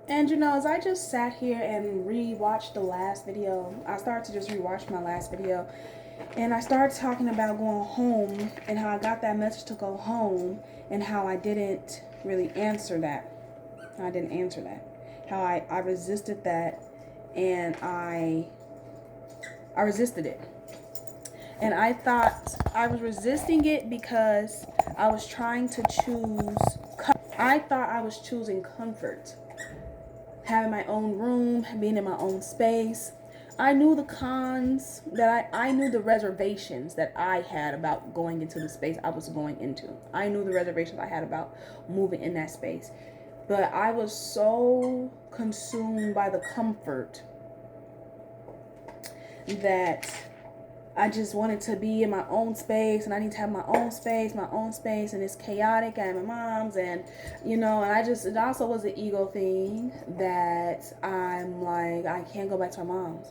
And you know, as I just sat here and rewatched the last video, I started to just rewatch my last video, and I started talking about going home and how I got that message to go home and how I didn't really answer that. I didn't answer that. How I resisted that, and I resisted it. And I thought I was resisting it because I was trying to choose. I thought I was choosing comfort, having my own room, being in my own space. I knew the cons that I knew the reservations that I had about going into the space I was going into. I knew the reservations I had about moving in that space. But I was so consumed by the comfort that I just wanted to be in my own space, and I need to have my own space, and it's chaotic at my mom's, and you know, and it also was an ego thing that I'm like, I can't go back to my mom's.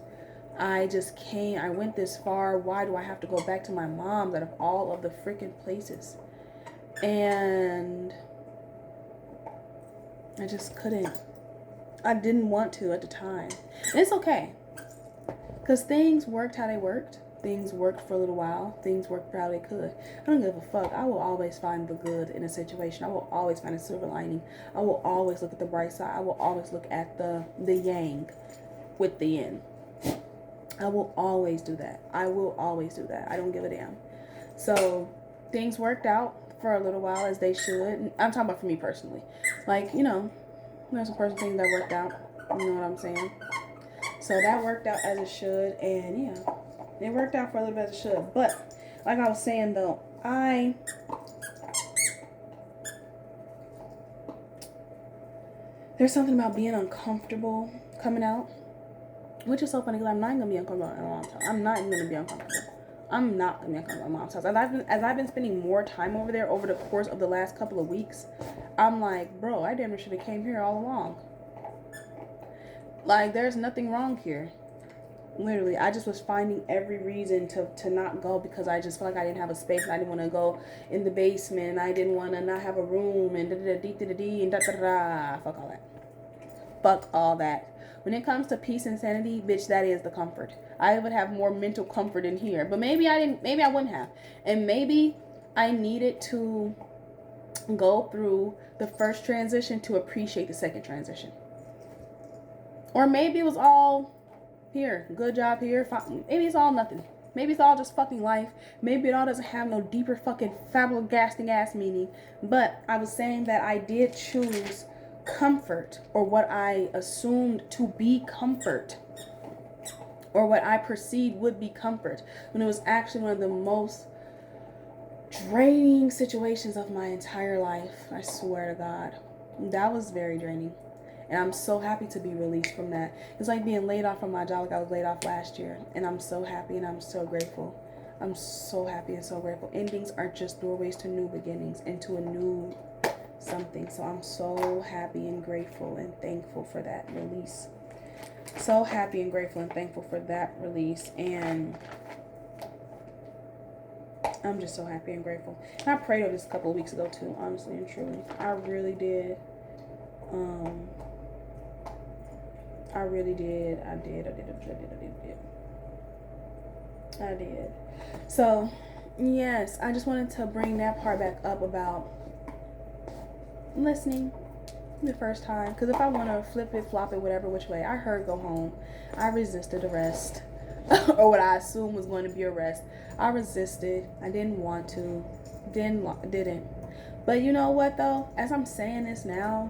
I just can't. I went this far. Why do I have to go back to my mom's out of all of the freaking places? And I just couldn't. I didn't want to at the time. And it's okay, because things worked how they worked. Things worked for a little while. Things worked for how they could. I don't give a fuck. I will always find the good in a situation. I will always find a silver lining. I will always look at the bright side. I will always look at the yang with the yin. I will always do that. I will always do that. I don't give a damn. So things worked out for a little while, as they should. I'm talking about for me personally. Like, you know, there's some personal things that worked out. You know what I'm saying? So that worked out as it should. And yeah, it worked out for a little bit as it should. But like I was saying though, there's something about being uncomfortable coming out, which is so funny because I'm not gonna be uncomfortable in a long time. I'm not even gonna be uncomfortable. I'm not gonna be uncomfortable at my mom's house. As I've been spending more time over there over the course of the last couple of weeks, I'm like, bro, I damn near should have came here all along. Like, there's nothing wrong here. Literally, I just was finding every reason to not go because I just felt like I didn't have a space, and I didn't want to go in the basement, and I didn't want to not have a room, and da-da-da-dee-da-dee, and da-da-da. Fuck all that. Fuck all that. When it comes to peace and sanity, bitch, that is the comfort. I would have more mental comfort in here, but maybe I didn't. Maybe I wouldn't have, and maybe I needed to go through the first transition to appreciate the second transition, or maybe it was all here, good job here. Maybe it's all nothing. Maybe it's all just fucking life. Maybe it all doesn't have no deeper fucking flabbergasting ass meaning. But I was saying that I did choose comfort, or what I assumed to be comfort, or what I perceived would be comfort, when it was actually one of the most draining situations of my entire life. I swear to God. That was very draining. And I'm so happy to be released from that. It's like being laid off from my job, like I was laid off last year. And I'm so happy and I'm so grateful. I'm so happy and so grateful. Endings are just doorways to new beginnings, into a new something. So I'm so happy and grateful and thankful for that release. So happy and grateful and thankful for that release. And I'm just so happy and grateful. And I prayed over this a couple of weeks ago too, honestly and truly. I really did. I really did. I did. So, yes, I just wanted to bring that part back up about listening the first time. Because if I want to flip it, flop it, whatever which way, I heard go home. I resisted arrest. Or what I assumed was going to be arrest. I resisted. I didn't want to. Didn't. But you know what, though? As I'm saying this now,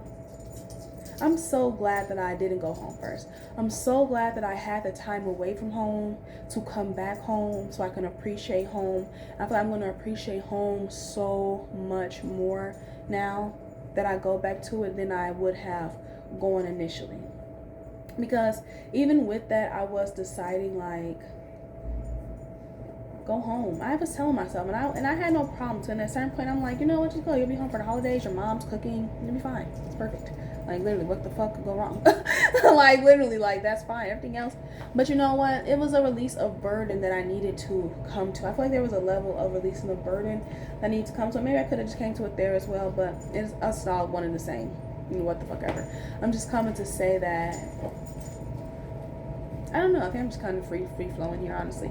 I'm so glad that I didn't go home first. I'm so glad that I had the time away from home to come back home so I can appreciate home. I feel like I'm going to appreciate home so much more now that I go back to it than I would have going initially. Because even with that, I was deciding, like, go home. I was telling myself, and I had no problem. So at a certain point, I'm like, you know what, just go. You'll be home for the holidays. Your mom's cooking. You'll be fine. It's perfect. Like, literally, what the fuck could go wrong? Like, literally, like, that's fine. Everything else. But you know what? It was a release of burden that I needed to come to. I feel like there was a level of releasing the burden that needed to come to. Maybe I could have just came to it there as well, but it's all one and the same. what the fuck ever. I'm just coming to say that, I don't know, I think I'm just kind of free flowing here, honestly.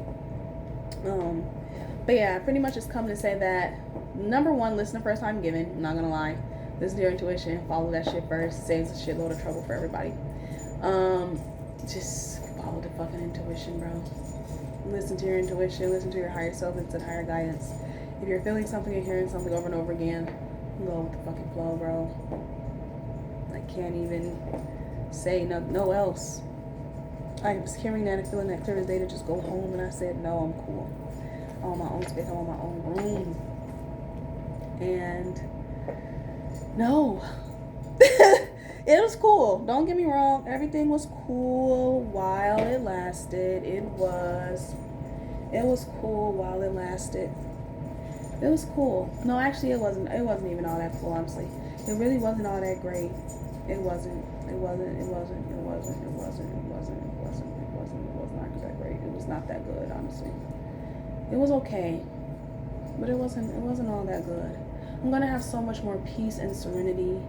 But yeah, pretty much just coming to say that, number one, listen to first time giving. I'm not gonna lie. Listen to your intuition. Follow that shit first. Saves a shitload of trouble for everybody. Just follow the fucking intuition, bro. Listen to your intuition. Listen to your higher self. Listen to higher guidance. If you're feeling something and hearing something over and over again, go with the fucking flow, bro. I can't even say no else. I was hearing that and feeling that clear as day to just go home, and I said, no, I'm cool. I want my own space. I want my own room. And no. It was cool. Don't get me wrong. Everything was cool while it lasted. It was cool while it lasted. It was cool. No, actually, it wasn't even all that cool, honestly. It really wasn't all that great. It wasn't not that great. It was not that good, honestly. It was okay, but it wasn't all that good. I'm gonna have so much more peace and serenity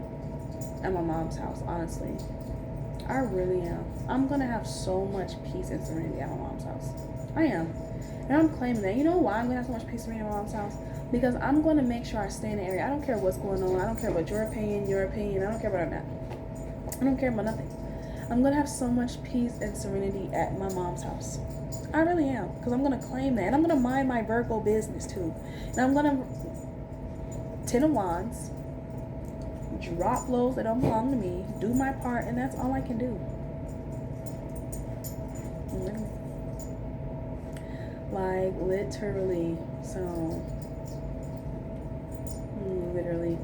at my mom's house, honestly. I really am. I'm gonna have so much peace and serenity at my mom's house. I am. And I'm claiming that. You know why I'm gonna have so much peace and serenity at my mom's house? Because I'm gonna make sure I stay in the area. I don't care what's going on. I don't care about your opinion. I don't care about that. I don't care about nothing. I'm gonna have so much peace and serenity at my mom's house. I really am. Because I'm gonna claim that. And I'm gonna mind my Virgo business too. And I'm gonna 10 of Wands, drop blows that don't belong to me, do my part, and that's all I can do. Literally. Like, literally. So, literally.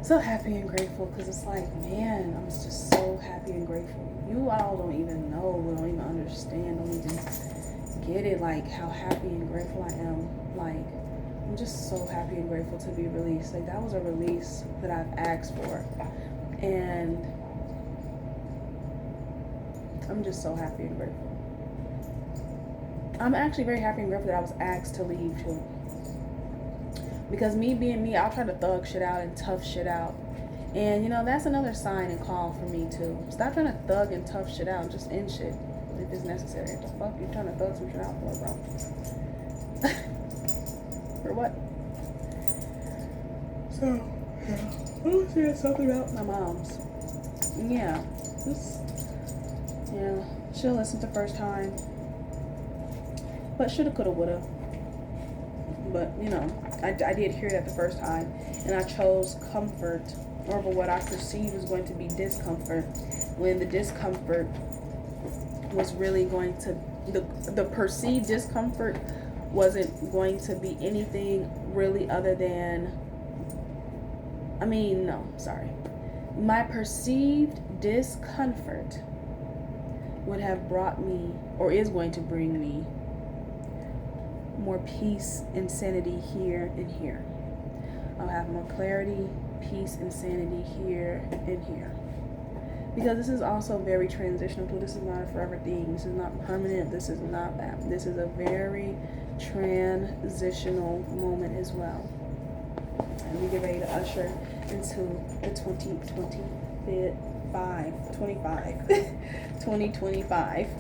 So happy and grateful, because it's like, man, I'm just so happy and grateful. You all don't even know, don't even understand, don't even get it, like, how happy and grateful I am. Like, I'm just so happy and grateful to be released. Like, that was a release that I've asked for. And I'm just so happy and grateful. I'm actually very happy and grateful that I was asked to leave too. Because me being me, I'll try to thug shit out and tough shit out. And, you know, that's another sign and call for me too. Stop trying to thug and tough shit out. Just end shit if it's necessary. What the fuck you trying to thug some shit out for, bro? For what? So, yeah. I was saying something about my mom's. Yeah. She'll listen the first time. But shoulda, coulda, woulda. But, you know, I did hear that the first time. And I chose comfort over what I perceived was going to be discomfort. When the discomfort was really going to... The perceived discomfort wasn't going to be anything really other than... My perceived discomfort would have brought me, or is going to bring me, more peace and sanity here and here. I'll have more clarity, peace, and sanity here and here. Because this is also very transitional too. This is not a forever thing. This is not permanent. This is not that. This is a very transitional moment as well. And we get ready to usher into the 2025.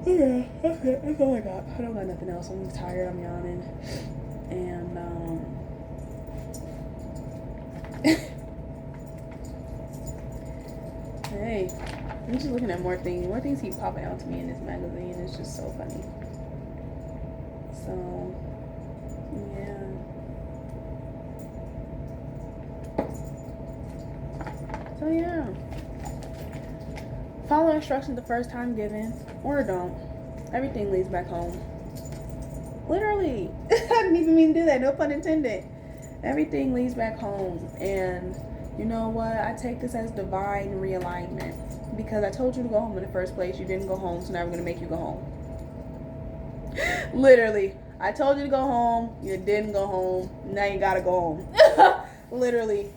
Yeah, okay, that's all I got. I don't got nothing else. I'm tired, I'm yawning. And, hey, I'm just looking at more things. More things keep popping out to me in this magazine. It's just so funny. So, yeah. So, yeah. Follow instructions the first time given, or don't. Everything leads back home. Literally. I didn't even mean to do that. No pun intended. Everything leads back home. And you know what? I take this as divine realignment. Because I told you to go home in the first place. You didn't go home, so now we're going to make you go home. Literally. I told you to go home. You didn't go home. Now you got to go home. Literally.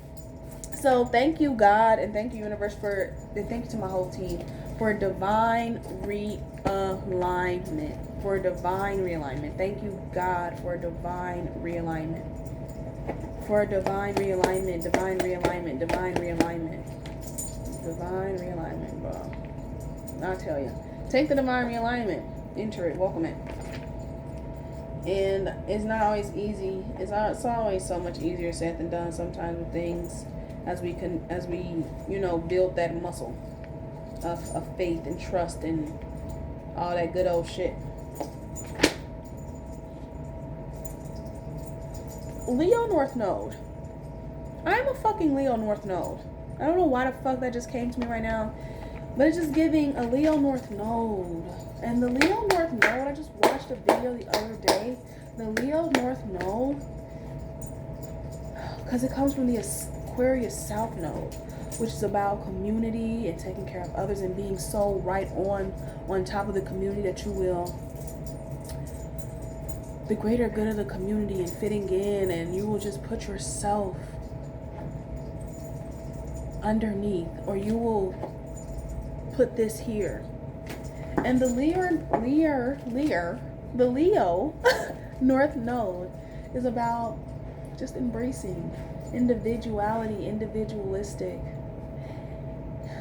So thank you, God, and thank you, universe, and thank you to my whole team for divine realignment. Thank you, God, for divine realignment. for divine realignment, divine realignment, divine realignment. Divine realignment, bro. I'll tell you. Take the divine realignment. Enter it. Welcome it. And it's not always easy. It's always so much easier said than done sometimes with things as we build that muscle of faith and trust and all that good old shit. Leo North Node. I'm a fucking Leo North Node. I don't know why the fuck that just came to me right now, but it's just giving a Leo North Node. And the Leo North Node, I just watched a video the other day. The Leo North Node, because it comes from the Aquarius South Node, which is about community and taking care of others and being so right on top of the community that you will the greater good of the community and fitting in, and you will just put yourself underneath, or you will put this here. And the Leo North Node is about just embracing individuality, individualistic.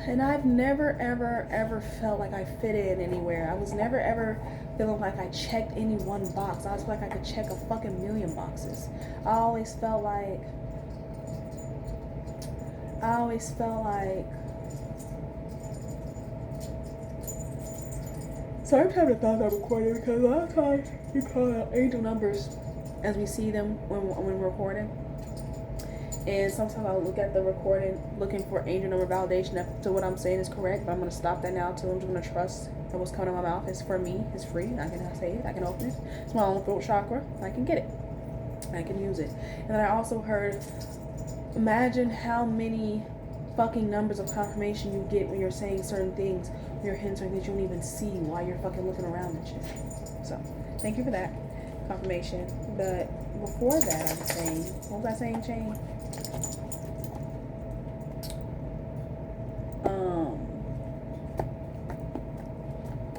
And I've never, ever, ever felt like I fit in anywhere. I was never, ever feeling like I checked any one box. I was like I could check a fucking million boxes. I always felt like so every time I thought I recorded, because a lot of times you call out angel numbers as we see them when we're recording. And sometimes I'll look at the recording looking for angel number validation to what I'm saying is correct, but I'm going to stop that now too. I'm just going to trust that what's coming out of my mouth is for me, it's free. I can say it, I can open it. It's my own throat chakra. I can get it. I can use it. And then I also heard, imagine how many fucking numbers of confirmation you get when you're saying certain things, when you're hinting certain things you don't even see while you're fucking looking around and shit. So, thank you for that confirmation. But before that, I'm saying, what was I saying, Shane?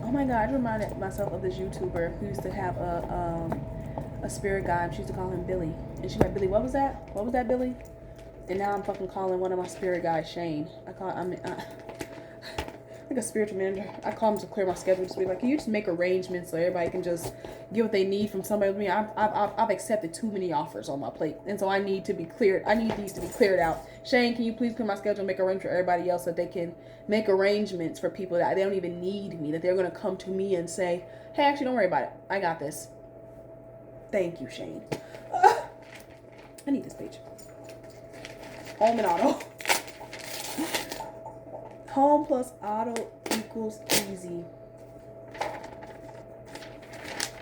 Oh my god, I just reminded myself of this YouTuber who used to have a spirit guide. She used to call him Billy. And she's like, Billy, what was that? What was that, Billy? And now I'm fucking calling one of my spirit guides Shane. Like a spiritual manager. I call him to clear my schedule. Just be like, can you just make arrangements so everybody can just get what they need from somebody with me? I've accepted too many offers on my plate, and so I need to be cleared. I need these to be cleared out. Shane, can you please clear my schedule and make arrangements for everybody else so that they can make arrangements for people that they don't even need me, that they're gonna come to me and say, hey, actually, don't worry about it. I got this. Thank you, Shane. I need this page. Home and auto. Home plus auto equals easy.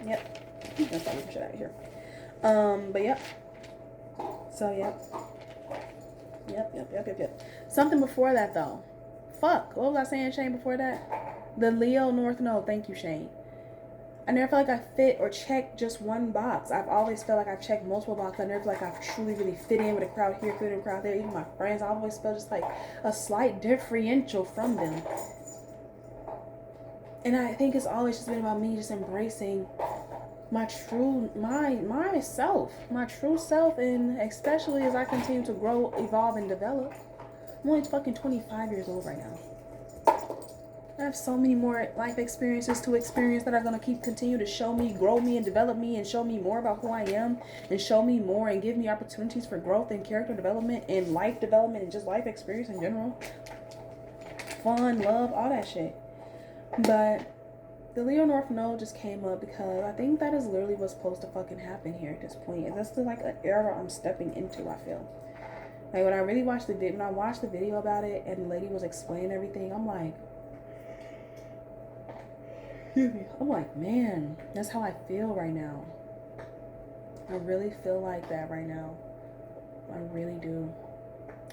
Yep. I'm gonna start looking shit out of here. But yep. So yep. Yep. Something before that though. Fuck. What was I saying, Shane, before that? The Leo North Node. Thank you, Shane. I never felt like I fit or checked just one box. I've always felt like I've checked multiple boxes. I never felt like I've truly really fit in with a crowd here, fit in with a crowd there. Even my friends, I always felt just like a slight differential from them. And I think it's always just been about me just embracing my true, myself, my true self. And especially as I continue to grow, evolve, and develop. I'm only fucking 25 years old right now. I have so many more life experiences to experience that are going to continue to show me, grow me, and develop me, and show me more about who I am, and show me more and give me opportunities for growth and character development and life development and just life experience in general. Fun, love, all that shit. But the Leo North Node just came up because I think that is literally what's supposed to fucking happen here at this point. And that's like an era I'm stepping into, I feel. Like when I really watched when I watched the video about it and the lady was explaining everything, I'm like, man, that's how I feel right now. I really feel like that right now. I really do.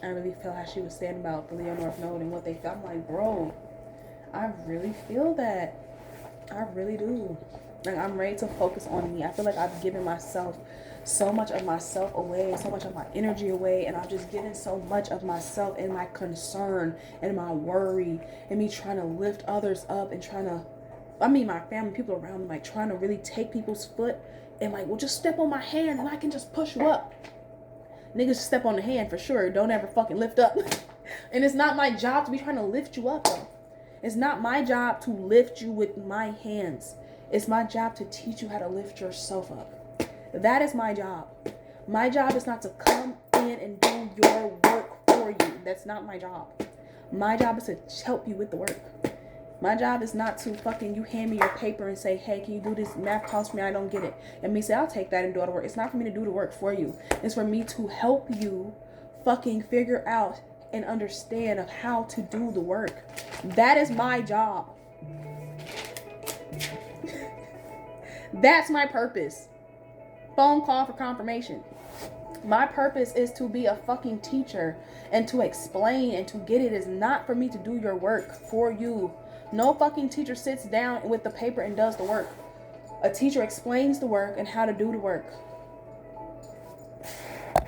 I really feel how she was saying about the Leo North Node and what they felt. I'm like, bro, I really feel that. I really do. Like, I'm ready to focus on me. I feel like I've given myself so much of myself away, so much of my energy away, and I've just given so much of myself and my concern and my worry and me trying to lift others up and trying to, my family, people around me, like trying to really take people's foot and like, well, just step on my hand and I can just push you up. Niggas step on the hand for sure. Don't ever fucking lift up. And it's not my job to be trying to lift you up, though. It's not my job to lift you with my hands. It's my job to teach you how to lift yourself up. That is my job. My job is not to come in and do your work for you. That's not my job. My job is to help you with the work. My job is not to fucking, you hand me your paper and say, hey, can you do this math cost for me? I don't get it. And me say, I'll take that and do all the work. It's not for me to do the work for you. It's for me to help you fucking figure out and understand of how to do the work. That is my job. That's my purpose. Phone call for confirmation. My purpose is to be a fucking teacher and to explain and to get it. Is not for me to do your work for you. No fucking teacher sits down with the paper and does the work. A teacher explains the work and how to do the work.